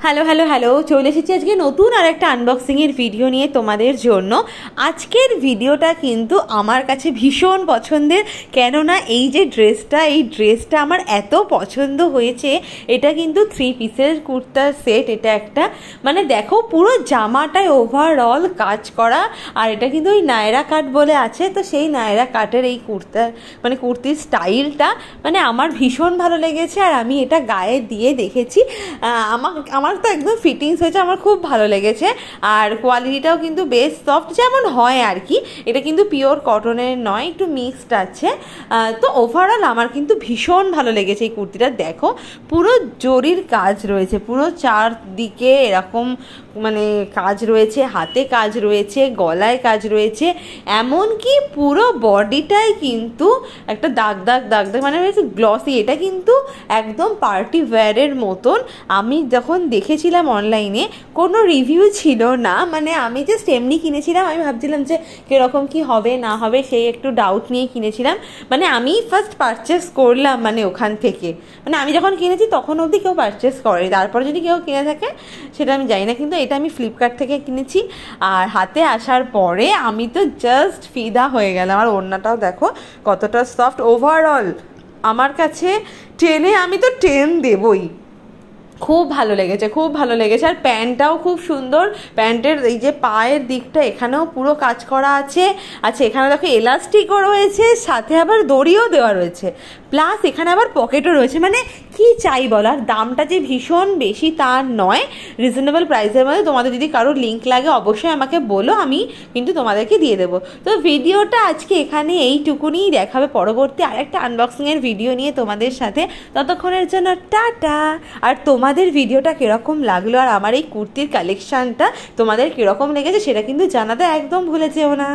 Hello hello hello, চলে এসেছি আজকে নতুন আর একটা আনবক্সিংয়ের ভিডিও নিয়ে তোমাদের জন্য। আজকের ভিডিওটা কিন্তু আমার কাছে ভীষণ পছন্দের, কেননা এই ড্রেসটা আমার এত পছন্দ হয়েছে। এটা কিন্তু 3 পিসের কুর্তার সেট। এটা একটা মানে দেখো পুরো জামাটায় ওভারঅল কাজ করা, আর এটা কিন্তু ওই নায়রা কাট বলে আছে, তো সেই নায়রা কাটের এই কুর্তির স্টাইলটা মানে আমার ভীষণ ভালো লেগেছে। আর আমি এটা গায়ে দিয়ে দেখেছি, আমার তো একদম ফিটিংস হয়েছে, আমার খুব ভালো লেগেছে। আর কোয়ালিটিটাও কিন্তু বেশ সফট, যেমন হয় আর কি। এটা কিন্তু পিওর কটনের নয়, একটু মিক্সড আছে। তো ওভারঅল আমার কিন্তু ভীষণ ভালো লেগেছে এই কুর্তিটা। দেখো পুরো জরির কাজ রয়েছে, পুরো চারদিকে এরকম মানে কাজ রয়েছে, হাতে কাজ রয়েছে, গলায় কাজ রয়েছে, এমনকি পুরো বডিটাই কিন্তু একটা দাগ দাগ মানে গ্লসি। এটা কিন্তু একদম পার্টি ওয়্যারের মতন। আমি যখন দেখেছিলাম অনলাইনে কোনো রিভিউ ছিল না, মানে আমি জাস্ট এমনি কিনেছিলাম। আমি ভাবছিলাম যে কীরকম কি হবে না হবে, সেই একটু ডাউট নিয়ে কিনেছিলাম। মানে আমি ফার্স্ট পারচেস করলাম মানে ওখান থেকে, মানে আমি যখন কিনেছি তখন অবধি কেউ পারচেস করে, তারপরে যদি কেউ কিনে থাকে সেটা আমি জানি না। কিন্তু এটা আমি ফ্লিপকার্ট থেকে কিনেছি, আর হাতে আসার পরে আমি তো জাস্ট ফিদা হয়ে গেলাম। আর ওড়নাটাও দেখো কতটা সফট। ওভারঅল আমার কাছে আমি তো 10 দেবই। খুব ভালো লেগেছে, খুব ভালো লেগেছে। আর প্যান্টটাও খুব সুন্দর। প্যান্টের এই যে পায়ের দিকটা, এখানেও পুরো কাজ করা আছে। আচ্ছা, এখানে দেখো এলাস্টিকও রয়েছে, সাথে আবার দড়িও দেওয়া রয়েছে, প্লাস এখানে আবার পকেটও রয়েছে। মানে কি চাই বলার। দামটা যে ভীষণ বেশি তা নয়, রিজনেবল প্রাইসের মধ্যে। তোমাদের যদি কারো লিঙ্ক লাগে অবশ্যই আমাকে বলো, আমি কিন্তু তোমাদেরকে দিয়ে দেবো। তো ভিডিওটা আজকে এখানে এইটুকুনি। দেখাবে পরবর্তী আরেকটা আনবক্সিংয়ের ভিডিও নিয়ে তোমাদের সাথে। ততক্ষণের জন্য টাটা। আর তোমাদের ভিডিওটা কীরকম লাগলো, আর আমার এই কুর্তির কালেকশানটা তোমাদের কীরকম লেগেছে সেটা কিন্তু জানাতে একদম ভুলে যেও না।